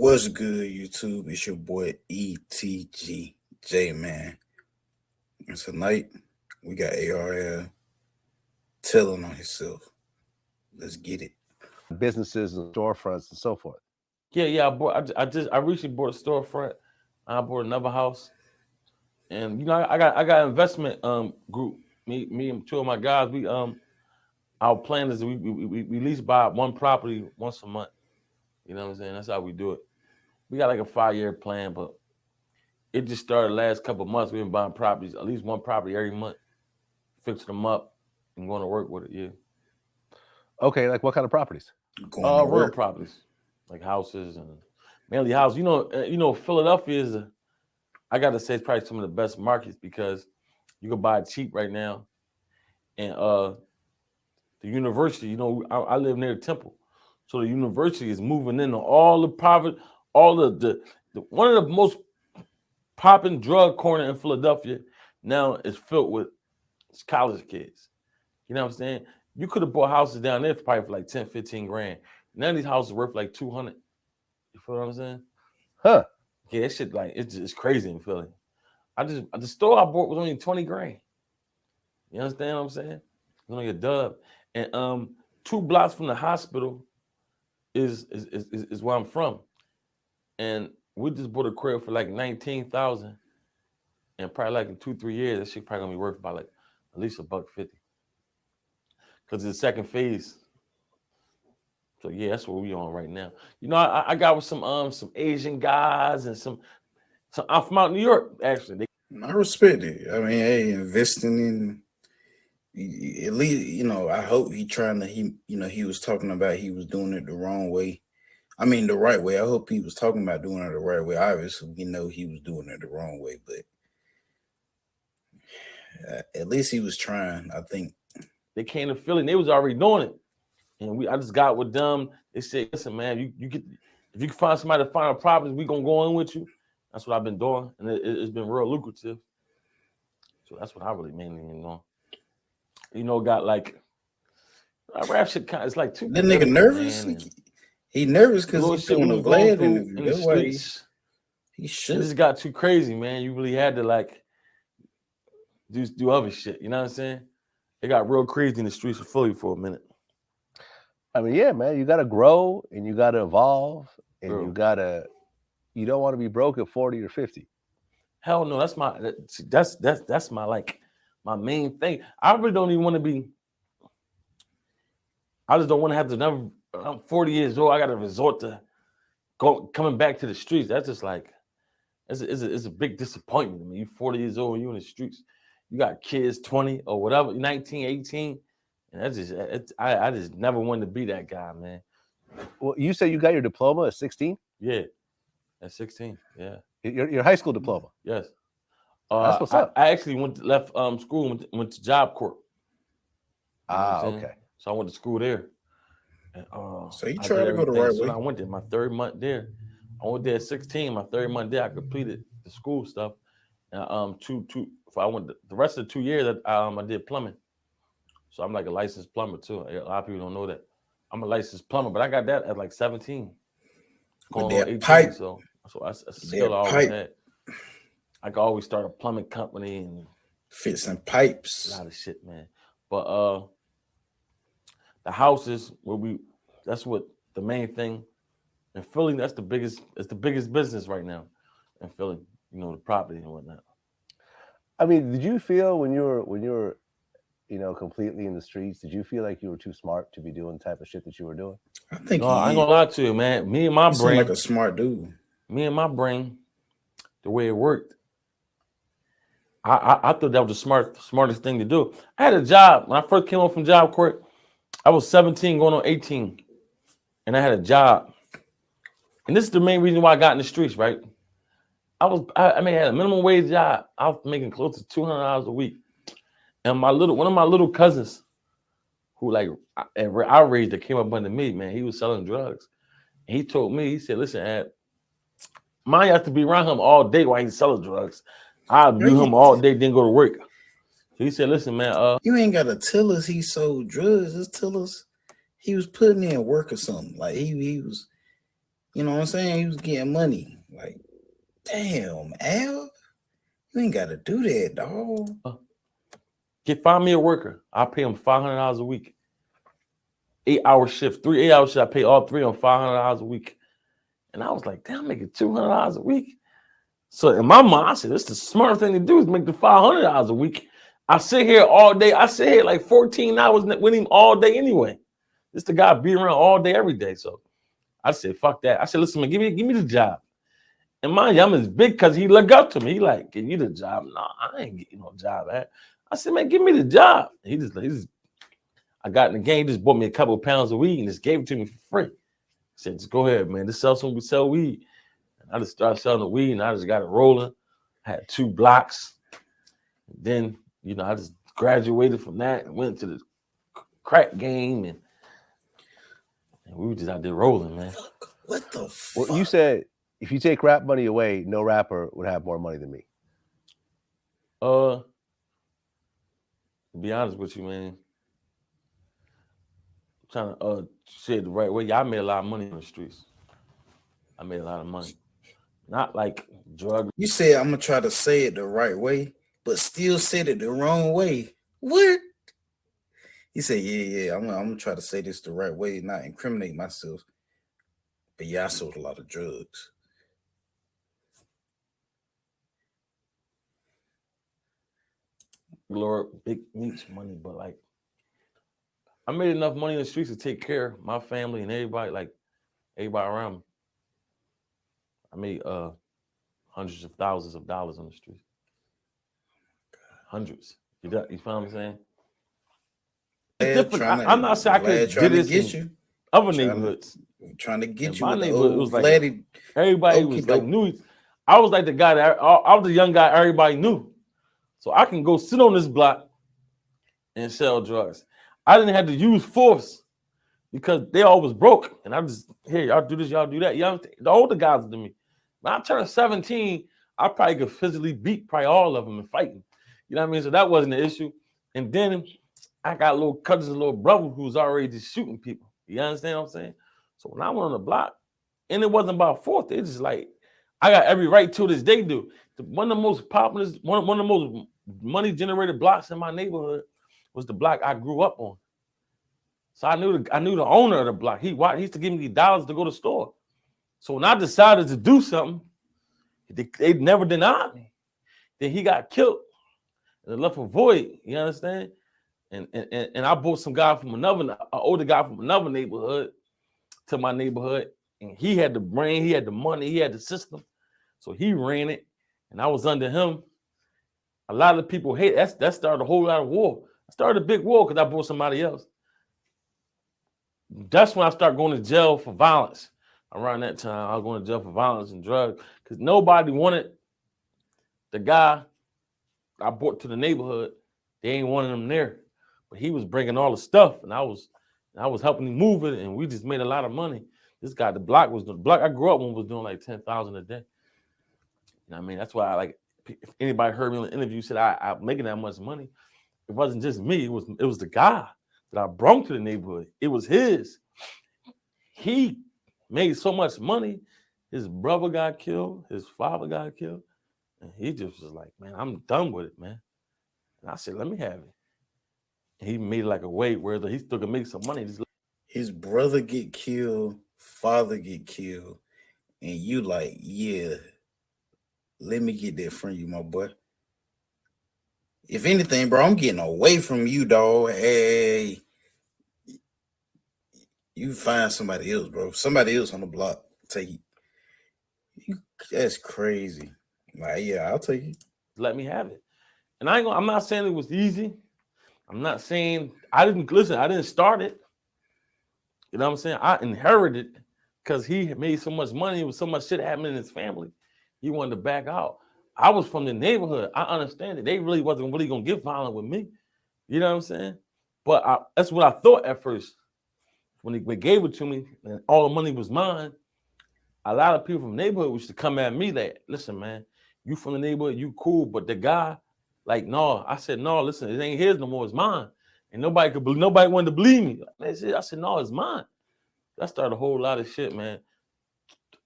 What's good, YouTube? It's your boy ETGJ, man. And tonight, we got ARL telling on himself. Let's get it. Businesses and storefronts and so forth. Yeah. I recently bought a storefront. I bought another house, and I got an investment group. Me and two of my guys. Our plan is we lease buy one property once a month. You know what I'm saying? That's how we do it. We got like a 5-year plan, but it just started the last couple of months. We've been buying properties, at least one property every month, fixing them up and going to work with it. Yeah. Okay, like what kind of properties? Real properties, like houses and mainly houses. Philadelphia is I gotta say it's probably some of the best markets because you can buy it cheap right now, and the university. I live near the Temple, so the university is moving into all the private, all the one of the most popping drug corner in Philadelphia now is filled with college kids. You know what I'm saying? You could have bought houses down there probably for like 10, 15 grand. None of these houses are worth like 200. You feel what I'm saying? Huh. Yeah, that shit like it's crazy in Philly. The store I bought was only 20 grand. You understand what I'm saying? It was only a dub. And 2 blocks from the hospital is where I'm from. And we just bought a crib for like 19,000. And probably like in 2-3 years, that shit probably gonna be worth about like at least $150. Because it's the second phase. So yeah, that's what we on right now. I got with some Asian guys and some I'm from out in New York, actually. I respect it. I mean, hey, investing in at least, I hope he was talking about he was doing it the wrong way. I mean the right way. I hope he was talking about doing it the right way. Obviously, we know he was doing it the wrong way, but at least he was trying, I think. They came to Philly and they was already doing it. And I just got with them. They said, listen, man, if you can find somebody to find a property, we gonna go in with you. That's what I've been doing. And it's been real lucrative. So that's what I really mainly been doing. Got like I rap shit kind of, it's like too. That nigga nervous? He nervous because he's doing a Vlad interview. That's why he should. It just got too crazy, man. You really had to like do other shit. You know what I'm saying? It got real crazy in the streets of Philly for a minute. I mean, yeah, man, you got to grow and you got to evolve and you don't want to be broke at 40 or 50. Hell no, that's my like my main thing. I really don't even want to be. I just don't want to have to never. I'm 40 years old. I got to resort to coming back to the streets. That's just like it's a big disappointment to me. You 40 years old, you in the streets. You got kids 20 or whatever, 19, 18. And I just never wanted to be that guy, man. Well, you say you got your diploma at 16? Yeah, at 16. Yeah, your high school diploma. Yes. That's what's up. I actually left school, went to Job Corps. Okay. So I went to school there. And, so you tried to go the right way. So I went there my 3rd month there. I went there at 16. My 3rd month there, I completed the school stuff. And I went the rest of the 2 years. I did plumbing. So I'm like a licensed plumber too. A lot of people don't know that. I'm a licensed plumber, but I got that at like 17. Going on 18, pipe. So that's a skill I always had. I could always start a plumbing company and fit some pipes. A lot of shit, man. But the houses that's what the main thing in Philly. It's the biggest business right now in Philly. The property and whatnot. I mean, did you feel when you were completely in the streets, did you feel like you were too smart to be doing the type of shit that you were doing? I think I ain't gonna lie to you, man. Me and my brain, like a smart dude. Me and my brain, the way it worked, I thought that was the smartest thing to do. I had a job when I first came home from Job Corps. I was 17, going on 18, and I had a job. And this is the main reason why I got in the streets, right? I had a minimum wage job. I was making close to $200 a week. And one of my little cousins, who like outraged that came up under me, man, he was selling drugs. And he told me, he said, listen, Ad, mine have to be around him all day while he's selling drugs. I view him all day, then go to work. So he said, listen, man, you ain't gotta tell us he sold drugs. Just tell us he was putting in work or something. Like he was, You know what I'm saying? He was getting money. Like, damn, Al, you ain't got to do that, dog. Find me a worker. I'll pay him $500 a week. 8-hour shifts, 3 8-hour shifts. I pay all three on $500 a week. And I was like, damn, I'm making $200 a week. So in my mind, I said, this is the smartest thing to do is make the $500 a week. I sit here all day. I sit here like 14 hours with him all day anyway. This the guy be around all day, every day. So I said, fuck that. I said, listen, man, give me the job. And mind you, I'm as big because he look up to me. He like, give you the job. No, I ain't getting no job, man. I said, man, give me the job. He just I got in the game, he just bought me a couple of pounds of weed and just gave it to me for free. He said, just go ahead, man. Just sell weed. And I just started selling the weed and I just got it rolling. I had 2 blocks. Then, you know, I just graduated from that and went to the crack game and we were just out there rolling, man. What the fuck? Well, you said if you take rap money away, no rapper would have more money than me. To be honest with you, man, I'm trying to say it the right way. Yeah, I made a lot of money in the streets. I made a lot of money. Not like drug. You said I'm gonna try to say it the right way, but still said it the wrong way. What? He said, yeah, I'm gonna try to say this the right way, not incriminate myself. But yeah, I sold a lot of drugs. Lord, big meats money, but like I made enough money in the streets to take care of my family and everybody, like everybody around me. I made hundreds of thousands of dollars on the streets. Hundreds. You feel what I'm saying? It's different. I'm not saying I could do this in other neighborhoods. Trying to get you. My with neighborhood, it was like Vladdy, everybody was like knew. I was like the guy that I was the young guy everybody knew. So I can go sit on this block and sell drugs. I didn't have to use force because they always broke. And I just, hey, y'all do this, y'all do that. The older guys than me. When I turned 17, I probably could physically beat probably all of them in fighting. You know what I mean? So that wasn't the issue. And then I got little cousins, little brother who was already just shooting people. You understand what I'm saying? So when I went on the block, and it wasn't about force, it's just like, I got every right to this day do. One of the most popular, one of the most money generated blocks in my neighborhood was the block I grew up on. So I knew the owner of the block. He used to give me dollars to go to the store. So when I decided to do something, they never denied me. Then he got killed and it left a void. You understand? And I brought some guy from an older guy from another neighborhood to my neighborhood, and he had the brain, he had the money, he had the system. So he ran it, and I was under him. A lot of people hate that started a whole lot of war. I started a big war because I brought somebody else. That's when I started going to jail for violence. Around that time, I was going to jail for violence and drugs because nobody wanted the guy I brought to the neighborhood. They ain't wanting him there, but he was bringing all the stuff, and I was helping him move it, and we just made a lot of money. This guy, the block I grew up when was doing like 10,000 a day. You know what I mean? That's why I like. If anybody heard me in the interview said I'm making that much money, it wasn't just me. It was the guy that I brought to the neighborhood. It was his. He made so much money. His brother got killed. His father got killed. And he just was like, man, I'm done with it, man. And I said, let me have it. And he made like a way where he still could make some money. His brother get killed, father get killed, and you like, yeah, let me get that from you, my boy. If anything, bro, I'm getting away from you, dog. Hey, you find somebody else, bro. Somebody else on the block. Take you. That's crazy. Like, yeah, I'll take it. Let me have it. And I'm not saying it was easy. I'm not saying I didn't start it. You know what I'm saying? I inherited because he made so much money. There was so much shit happening in his family. He wanted to back out. I was from the neighborhood. I understand it. They really wasn't really going to get violent with me. You know what I'm saying? But that's what I thought at first. When they gave it to me and all the money was mine, a lot of people from the neighborhood used to come at me like, listen, man, you from the neighborhood, you cool. But the guy, like, no. I said, no, listen, it ain't his no more. It's mine. And nobody wanted to believe me. I said, no, it's mine. That started a whole lot of shit, man.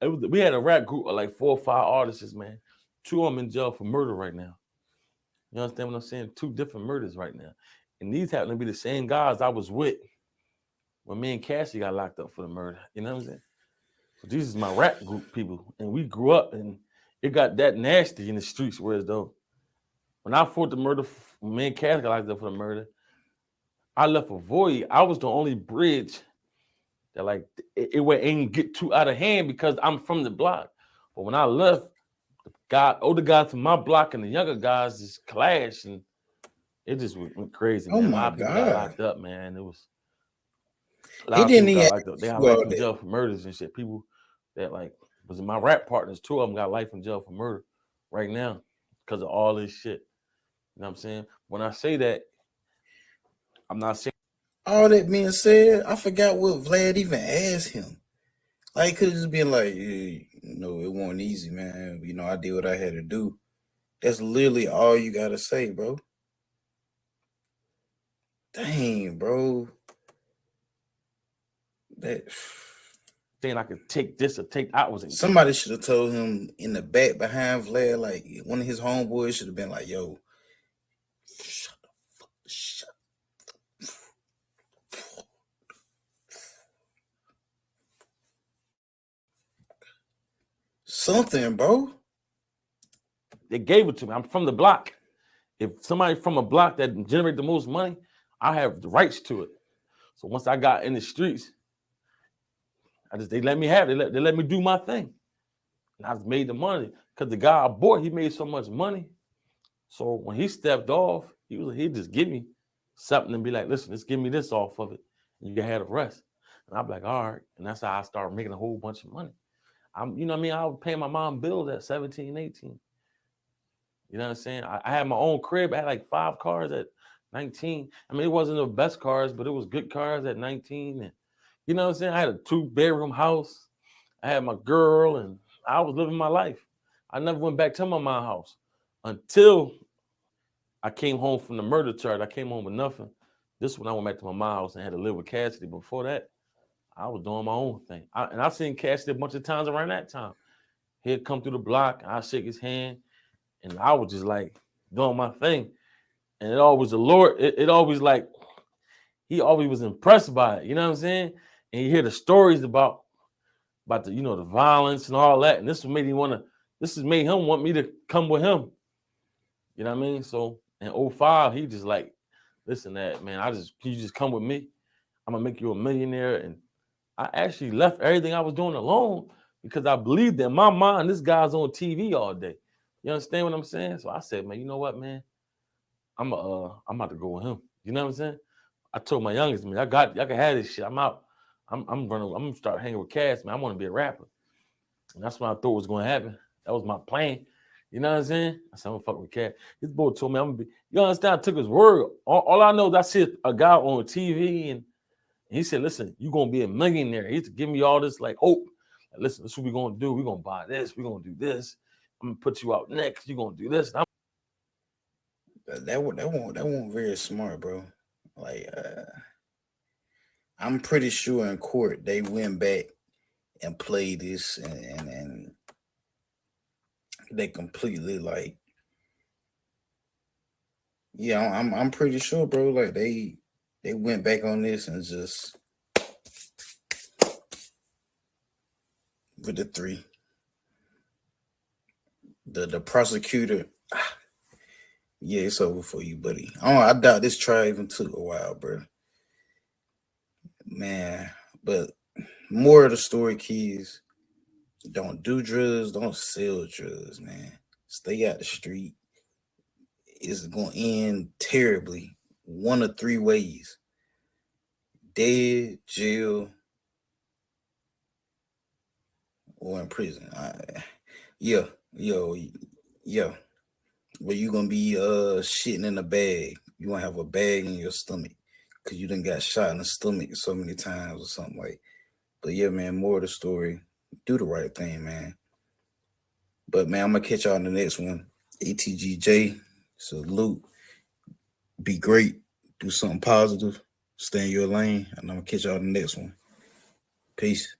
we had a rap group of like 4 or 5 artists, man. 2 of them in jail for murder right now. You understand what I'm saying? 2 different murders right now. And these happen to be the same guys I was with when me and Cassie got locked up for the murder. You know what I'm saying? So these is my rap group people. And we grew up and it got that nasty in the streets, whereas though when I fought the murder, when me and Cassie got locked up for the murder, I left a void. I was the only bridge that like it ain't get too out of hand because I'm from the block. But when I left, the older guys from my block and the younger guys just clashed and it just went crazy, man. Oh A my lot of people got God. locked up, man. It was a He lot of didn't people even got locked up. They got well, life in jail for murders and shit. People that like was my rap partners, 2 of them got life in jail for murder right now because of all this shit. You know what I'm saying? When I say that, I'm not saying all that being said, I forgot what Vlad even asked him. Like, he could have just been like, hey, you know, it wasn't easy, man. You know, I did what I had to do. That's literally all you gotta say, bro. Dang, bro. That saying I could take this or take that. Was somebody should have told him in the back behind Vlad, like one of his homeboys should have been like, yo, shut the fuck, shut. Something, bro. They gave it to me. I'm from the block. If somebody from a block that generate the most money, I have the rights to it. So once I got in the streets, they let me have it. They let me do my thing. And I just made the money. Because the guy I bought, he made so much money. So when he stepped off, he'd just give me something and be like, listen, just give me this off of it. And you can have the rest. And I'd be like, all right. And that's how I started making a whole bunch of money. You know what I mean? I was paying my mom bills at 17, 18. You know what I'm saying? I had my own crib. I had like 5 cars at 19. I mean, it wasn't the best cars, but it was good cars at 19. And you know what I'm saying? I had a 2-bedroom house. I had my girl, and I was living my life. I never went back to my mom's house until I came home from the murder charge. I came home with nothing. This when I went back to my mom's house and had to live with Cassidy. Before that, I was doing my own thing. And I seen Cassidy a bunch of times around that time. He'd come through the block. I'd shake his hand. And I was just like doing my thing. And it always the Lord, it always like, he always was impressed by it. You know what I'm saying? And you hear the stories about the, you know, the violence and all that. And this has made him want me to come with him. You know what I mean? So in 05, he just like, listen, that man, can you just come with me? I'm gonna make you a millionaire. And I actually left everything I was doing alone because I believed in my mind, this guy's on TV all day. You understand what I'm saying? So I said, man, you know what, man? I'm about to go with him. You know what I'm saying? I told my youngest, man, y'all can have this shit. I'm out. I'm gonna start hanging with Cass, man. I want to be a rapper. And that's what I thought was gonna happen. That was my plan. You know what I'm saying? I said, I'm gonna fuck with Cass. His boy told me I'm gonna be, you understand? I took his word. All I know is I see a guy on TV and he said, listen, you're gonna be a millionaire. He used to give me all this like hope. Like, listen, this is what we're gonna do. We're gonna buy this, we're gonna do this. I'm gonna put you out next. You're gonna do this. That won't very smart, bro. Like, I'm pretty sure in court they went back and played this, and they completely like, yeah, I'm pretty sure, bro. Like they went back on this and just with the 3. The prosecutor. Yeah, it's over for you, buddy. I doubt this trial even took a while, bro. Man, but more of the story, kids. Don't do drugs. Don't sell drugs, man. Stay out the street. It's going to end terribly. 1 of 3 ways. Dead, jail, or in prison. Yeah. But you're going to be shitting in a bag. You're going to have a bag in your stomach because you done got shot in the stomach so many times or something like. But yeah, man, more of the story. Do the right thing, man. But man, I'm going to catch y'all in the next one. ATGJ, salute. Be great. Do something positive. Stay in your lane. And I'm going to catch y'all in the next one. Peace.